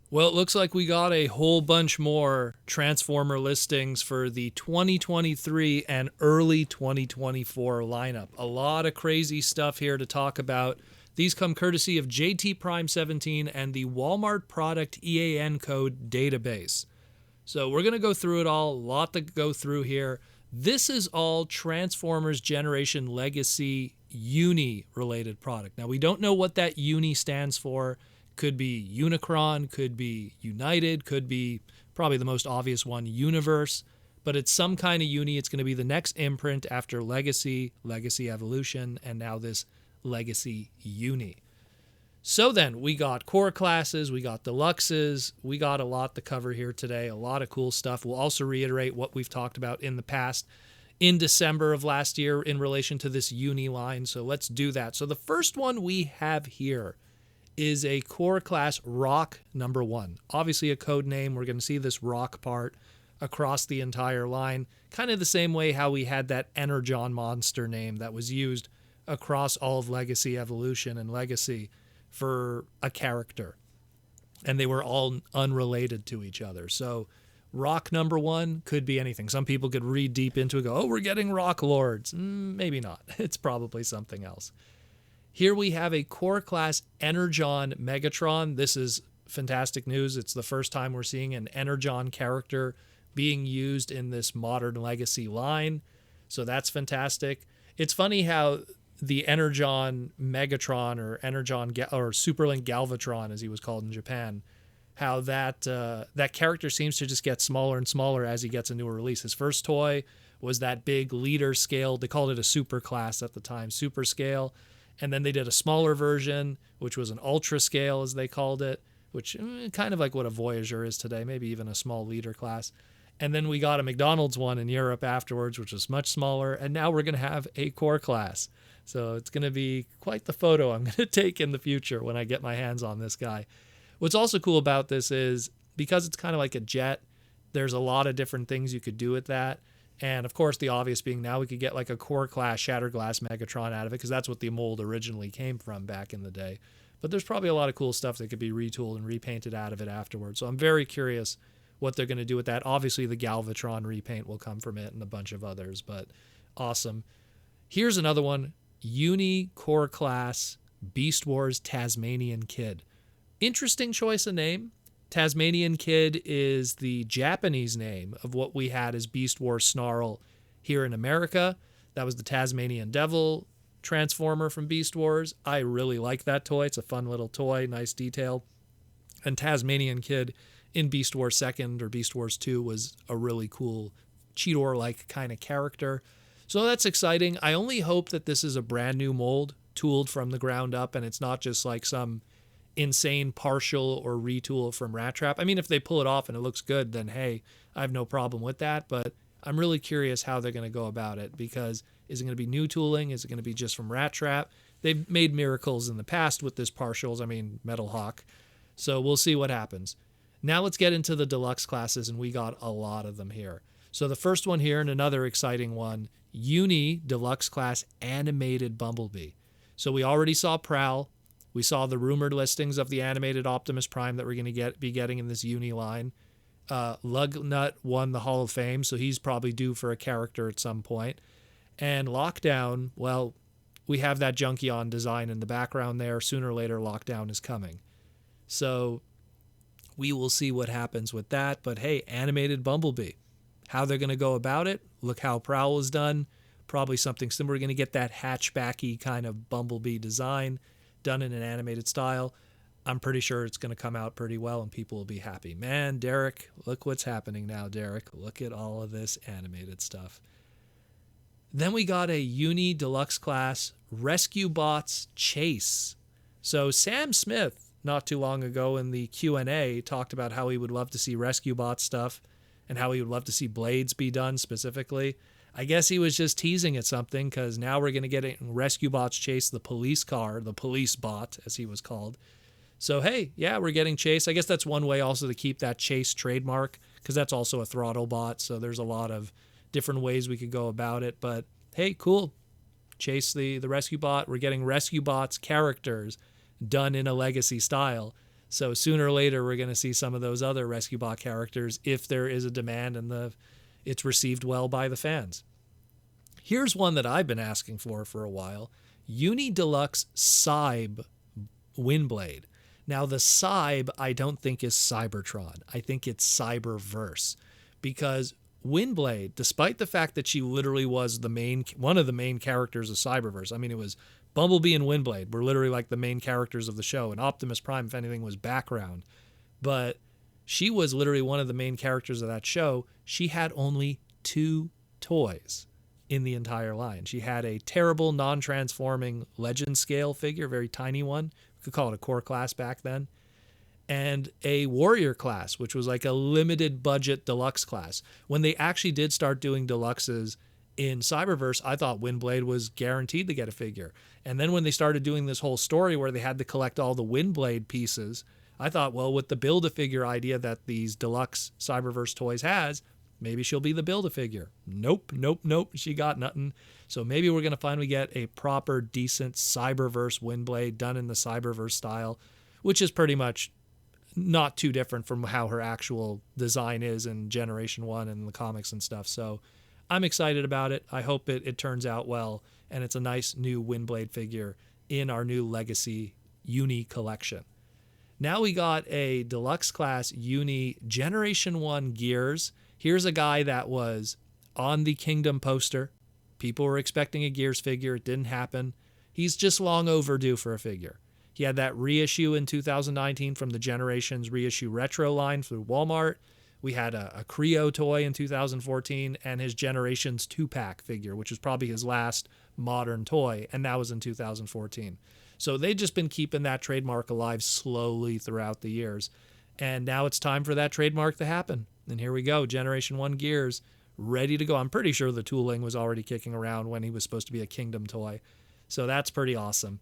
Well, it looks like we got a whole bunch more Transformer listings for the 2023 and early 2024 lineup. A lot of crazy stuff here to talk about. These come courtesy of JT Prime 17 and the Walmart product EAN code database. So we're going to go through it all, a lot to go through here. This is all Transformers Generation Legacy Uni related product. Now, we don't know what that Uni stands for. Could be Unicron, could be United, could be probably the most obvious one, Universe. But it's some kind of Uni. It's going to be the next imprint after Legacy, Legacy Evolution, and now this Legacy Uni. So then we got core classes, we got deluxes, we got a lot to cover here today, a lot of cool stuff. We'll also reiterate what we've talked about in the past in December of last year in relation to this Uni line. So let's do that. So the first one we have here is a core class Rock number 1. Obviously a code name. We're going to see this Rock part across the entire line, kind of the same way how we had that Energon monster name that was used across all of Legacy Evolution and Legacy for a character. And they were all unrelated to each other. So Rock number 1 could be anything. Some people could read deep into it and go, oh, we're getting Rock Lords. Maybe not. It's probably something else. Here we have a core class Energon Megatron. This is fantastic news. It's the first time we're seeing an Energon character being used in this modern Legacy line. So that's fantastic. It's funny how the Energon Megatron or or Superlink Galvatron, as he was called in Japan, how that character seems to just get smaller and smaller as he gets a newer release. His first toy was that big leader scale. They called it a super class at the time, super scale. And then they did a smaller version, which was an ultra scale, as they called it, which kind of like what a Voyager is today, maybe even a small leader class. And then we got a McDonald's one in Europe afterwards, which was much smaller. And now we're going to have a core class. So it's going to be quite the photo I'm going to take in the future when I get my hands on this guy. What's also cool about this is because it's kind of like a jet, there's a lot of different things you could do with that. And of course, the obvious being now we could get like a core class Shatterglass Megatron out of it because that's what the mold originally came from back in the day. But there's probably a lot of cool stuff that could be retooled and repainted out of it afterwards. So I'm very curious what they're going to do with that. Obviously, the Galvatron repaint will come from it and a bunch of others, but awesome. Here's another one, Uni Core Class Beast Wars Tazmanian Kid. Interesting choice of name. Tazmanian Kid is the Japanese name of what we had as Beast Wars Snarl here in America. That was the Tasmanian Devil Transformer from Beast Wars. I really like that toy. It's a fun little toy, nice detail. And Tazmanian Kid in Beast Wars 2nd or Beast Wars 2 was a really cool Cheetor-like kind of character. So that's exciting. I only hope that this is a brand new mold, tooled from the ground up, and it's not just like some insane partial or retool from Rat Trap. I mean, if they pull it off and it looks good, then hey, I have no problem with that. But I'm really curious how they're going to go about it, because is it going to be new tooling? Is it going to be just from Rat Trap? They've made miracles in the past with this partials. I mean, Metal Hawk. So we'll see what happens. Now let's get into the deluxe classes, and we got a lot of them here. So the first one here, and another exciting one, Uni Deluxe Class Animated Bumblebee. So we already saw Prowl. We saw the rumored listings of the animated Optimus Prime that we're going to be getting in this Uni line. Lugnut won the Hall of Fame, so he's probably due for a character at some point. And Lockdown, well, we have that Junkion design in the background there. Sooner or later, Lockdown is coming. So we will see what happens with that. But hey, animated Bumblebee. How they're going to go about it, look how Prowl is done. Probably something similar. We're going to get that hatchbacky kind of Bumblebee design done in an animated style. I'm pretty sure it's going to come out pretty well and people will be happy. Man, Derek, look what's happening now, Derek. Look at all of this animated stuff. Then we got a Uni Deluxe Class Rescue Bots Chase. So Sam Smith, not too long ago in the Q&A, talked about how he would love to see Rescue Bot stuff and how he would love to see Blades be done specifically. I guess he was just teasing at something, because now we're going to get Rescue Bots Chase the police car, the police bot, as he was called. So, hey, yeah, we're getting Chase. I guess that's one way also to keep that Chase trademark, because that's also a throttle bot. So there's a lot of different ways we could go about it. But, hey, cool. Chase the Rescue Bot. We're getting Rescue Bots characters done in a legacy style. So sooner or later, we're going to see some of those other Rescue Bot characters if there is a demand and it's received well by the fans. Here's one that I've been asking for a while. Uni Deluxe Cyb Windblade. Now, the Cyb I don't think is Cybertron. I think it's Cyberverse. Because Windblade, despite the fact that she literally was one of the main characters of Cyberverse, I mean, it was Bumblebee and Windblade were literally like the main characters of the show, and Optimus Prime, if anything, was background. But she was literally one of the main characters of that show. She had only 2 toys in the entire line. She had a terrible non-transforming legend scale figure, very tiny one. We could call it a core class back then. And a warrior class, which was like a limited budget deluxe class. When they actually did start doing deluxes in Cyberverse, I thought Windblade was guaranteed to get a figure. And then when they started doing this whole story where they had to collect all the Windblade pieces, I thought, well, with the Build-A-Figure idea that these deluxe Cyberverse toys has, maybe she'll be the Build-A-Figure. Nope. She got nothing. So maybe we're going to finally get a proper, decent Cyberverse Windblade done in the Cyberverse style, which is pretty much not too different from how her actual design is in Generation 1 and the comics and stuff. So I'm excited about it. I hope it turns out well, and it's a nice new Windblade figure in our new Legacy Uni collection. Now we got a Deluxe Class Uni Generation 1 Gears. Here's a guy that was on the Kingdom poster. People were expecting a Gears figure. It didn't happen. He's just long overdue for a figure. He had that reissue in 2019 from the Generations reissue retro line through Walmart. We had a Creo toy in 2014 and his Generations 2-pack figure, which was probably his last modern toy, and that was in 2014. So they've just been keeping that trademark alive slowly throughout the years. And now it's time for that trademark to happen. And here we go, Generation 1 Gears, ready to go. I'm pretty sure the tooling was already kicking around when he was supposed to be a Kingdom toy. So that's pretty awesome.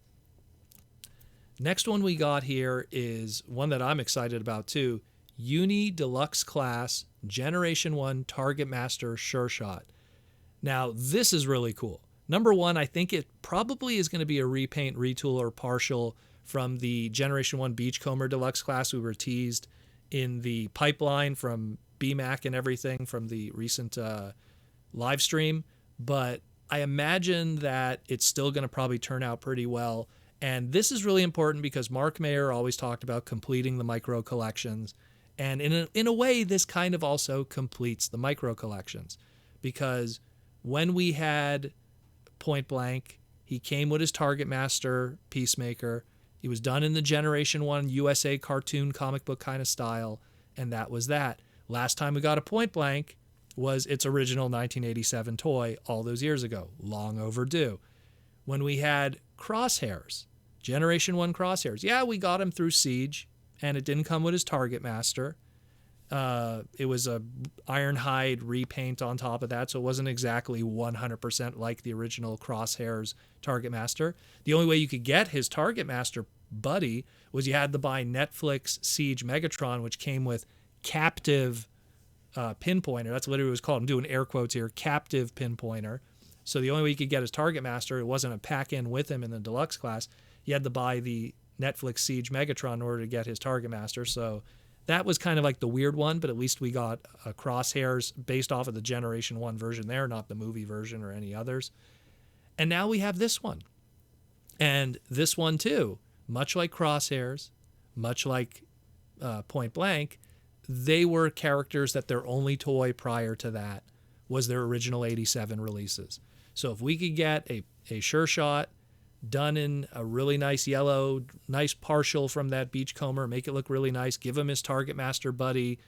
Next one we got here is one that I'm excited about too. Uni Deluxe Class Generation 1 Targetmaster Sure Shot. Now, this is really cool. Number one, I think it probably is going to be a repaint, retool, or partial from the Generation 1 Beachcomber Deluxe Class we were teased in the pipeline from BMAC and everything from the recent live stream. But I imagine that it's still going to probably turn out pretty well. And this is really important because Mark Mayer always talked about completing the micro collections. And in a way, this kind of also completes the micro collections. Because when we had Point Blank, he came with his Targetmaster Peacemaker. He was done in the Generation 1 USA cartoon comic book kind of style. And that was that. Last time we got a Point Blank was its original 1987 toy all those years ago. Long overdue. When we had Crosshairs, Generation 1 Crosshairs. Yeah, we got him through Siege, and it didn't come with his Targetmaster. It was a Ironhide repaint on top of that, so it wasn't exactly 100% like the original Crosshairs Targetmaster. The only way you could get his Targetmaster buddy was you had to buy Netflix Siege Megatron, which came with captive pinpointer. That's literally what it was called. I'm doing air quotes here, captive pinpointer. So the only way you could get his Targetmaster, it wasn't a pack-in with him in the Deluxe Class. You had to buy the Netflix Siege Megatron in order to get his Targetmaster. So that was kind of like the weird one, but at least we got Crosshairs based off of the Generation 1 version there, not the movie version or any others. And now we have this one. And this one, too, much like Crosshairs, much like Point Blank, they were characters that their only toy prior to that was their original 87 releases. So if we could get a Sure Shot done in a really nice yellow, nice partial from that Beachcomber, make it look really nice, give him his Targetmaster buddy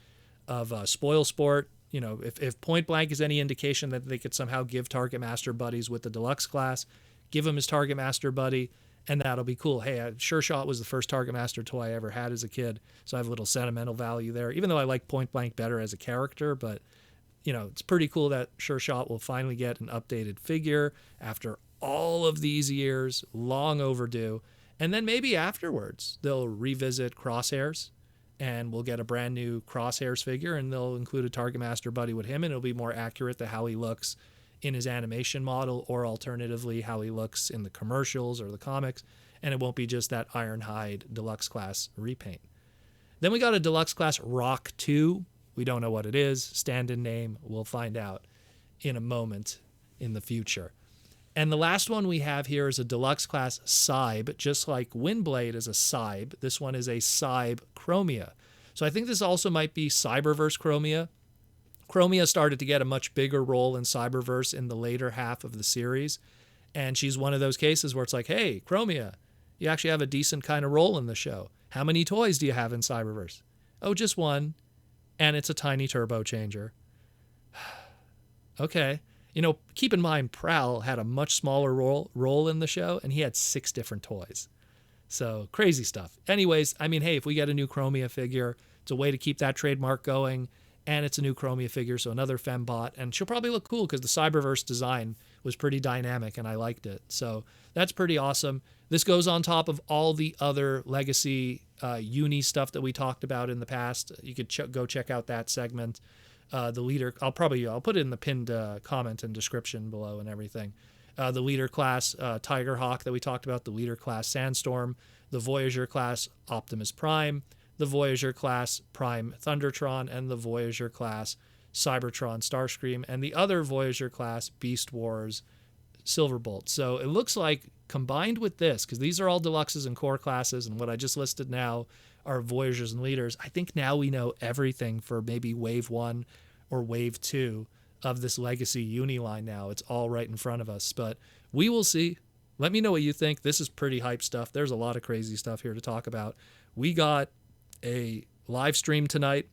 of Spoil Sport. You know, if Point Blank is any indication that they could somehow give Targetmaster buddies with the Deluxe Class, give him his Targetmaster buddy, and that'll be cool. Hey, Sure Shot was the first Targetmaster toy I ever had as a kid, so I have a little sentimental value there, even though I like Point Blank better as a character. But you know, it's pretty cool that Sure Shot will finally get an updated figure after all of these years, long overdue. And then maybe afterwards, they'll revisit Crosshairs and we'll get a brand new Crosshairs figure and they'll include a Targetmaster buddy with him and it'll be more accurate to how he looks in his animation model or alternatively how he looks in the commercials or the comics. And it won't be just that Ironhide Deluxe Class repaint. Then we got a Deluxe Class Rock 2. We don't know what it is. Stand-in name. We'll find out in a moment in the future. And the last one we have here is a Deluxe Class Cyb. Just like Windblade is a Cyb, this one is a Cyb Chromia. So I think this also might be Cyberverse Chromia. Chromia started to get a much bigger role in Cyberverse in the later half of the series. And she's one of those cases where it's like, hey, Chromia, you actually have a decent kind of role in the show. How many toys do you have in Cyberverse? Oh, just one. And it's a tiny turbo changer. Okay. You know, keep in mind, Prowl had a much smaller role in the show, and he had 6 different toys. So crazy stuff. Anyways, I mean, hey, if we get a new Chromia figure, it's a way to keep that trademark going. And it's a new Chromia figure, so another fembot. And she'll probably look cool because the Cyberverse design was pretty dynamic, and I liked it. So that's pretty awesome. This goes on top of all the other Legacy uni stuff that we talked about in the past. You could go check out that segment. The leader, I'll put it in the pinned comment and description below and everything. The leader class Tigerhawk that we talked about, the leader class Sandstorm, the Voyager class Optimus Prime, the Voyager class Prime Thundertron, and the Voyager class Cybertron Starscream, and the other Voyager class Beast Wars Silverbolt. So it looks like combined with this, because these are all deluxes and core classes, and what I just listed now are Voyagers and Leaders, I think now we know everything for maybe Wave 1 or Wave 2 of this Legacy Uni line now. It's all right in front of us, but we will see. Let me know what you think. This is pretty hype stuff. There's a lot of crazy stuff here to talk about. We got a live stream tonight,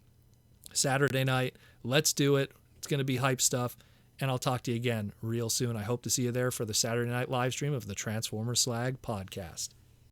Saturday night. Let's do it. It's going to be hype stuff, and I'll talk to you again real soon. I hope to see you there for the Saturday night live stream of the Transformers Slag podcast.